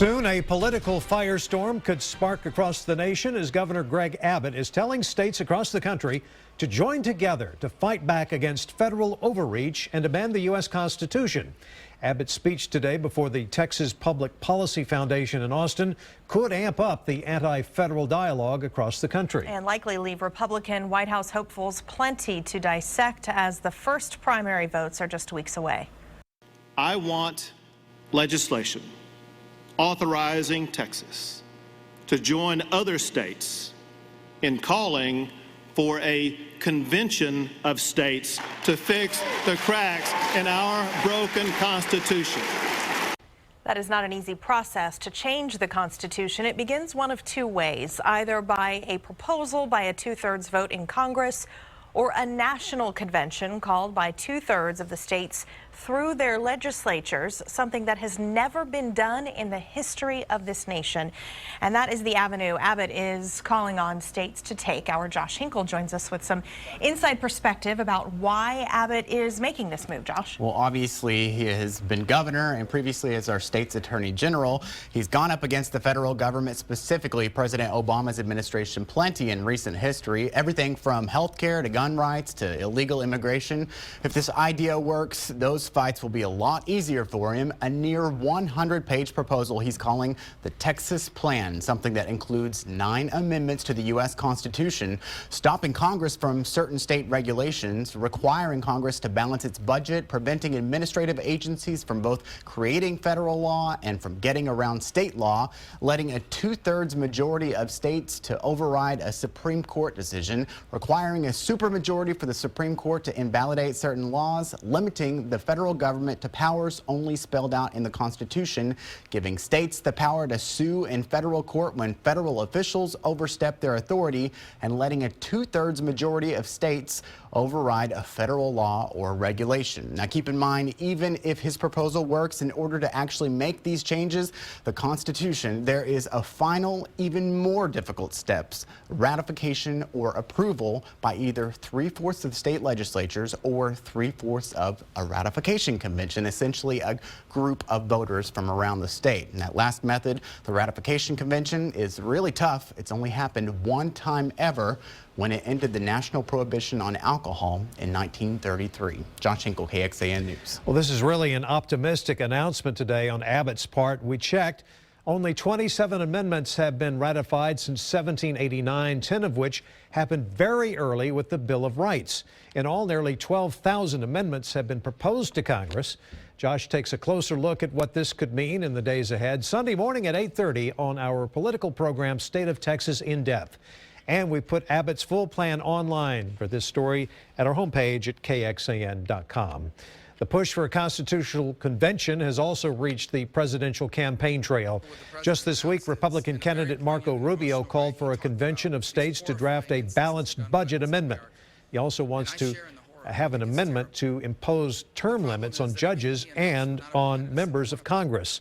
Soon, a political firestorm could spark across the nation as Governor Greg Abbott is telling states across the country to join together to fight back against federal overreach and amend the U.S. Constitution. Abbott's speech today before the Texas Public Policy Foundation in Austin could amp up the anti-federal dialogue across the country. And likely leave Republican White House hopefuls plenty to dissect as the first primary votes are just weeks away. I want legislation authorizing Texas to join other states in calling for a convention of states to fix the cracks in our broken Constitution. That is not an easy process to change the Constitution. It begins one of two ways, either by a proposal by a two-thirds vote in Congress or a national convention called by two-thirds of the states through their legislatures, something that has never been done in the history of this nation. And that is the avenue Abbott is calling on states to take. Our Josh Hinkle joins us with some inside perspective about why Abbott is making this move. Josh? Well, obviously, he has been governor and previously as our state's attorney general. He's gone up against the federal government, specifically President Obama's administration, plenty in recent history, everything from health care to gun rights to illegal immigration. If this idea works, those fights will be a lot easier for him. A near 100-page proposal he's calling the Texas Plan, something that includes 9 amendments to the U.S. Constitution, stopping Congress from certain state regulations, requiring Congress to balance its budget, preventing administrative agencies from both creating federal law and from getting around state law, letting a two-thirds majority of states to override a Supreme Court decision, requiring a supermajority for the Supreme Court to invalidate certain laws, limiting the federal government to powers only spelled out in the Constitution, giving states the power to sue in federal court when federal officials overstep their authority, and letting a two-thirds majority of states override a federal law or regulation. Now, keep in mind, even if his proposal works, in order to actually make these changes, the Constitution, there is a final, even more difficult steps: ratification or approval by either 3/4 of state legislatures or 3/4 of a ratification convention, essentially a group of voters from around the state. And that last method, the ratification convention, is really tough. It's only happened one time ever, when it ended the national prohibition on alcohol in 1933. Josh Hinkle, KXAN News. Well, this is really an optimistic announcement today on Abbott's part. We checked. Only 27 amendments have been ratified since 1789, 10 of which happened very early with the Bill of Rights. In all, nearly 12,000 amendments have been proposed to Congress. Josh takes a closer look at what this could mean in the days ahead, Sunday morning at 8:30 on our political program, State of Texas In Depth. And we put Abbott's full plan online for this story at our homepage at KXAN.com. The push for a constitutional convention has also reached the presidential campaign trail. Just this week, Republican candidate Marco Rubio called for a convention of states to draft a balanced budget amendment. He also wants to have an amendment to impose term limits on judges and on members of Congress.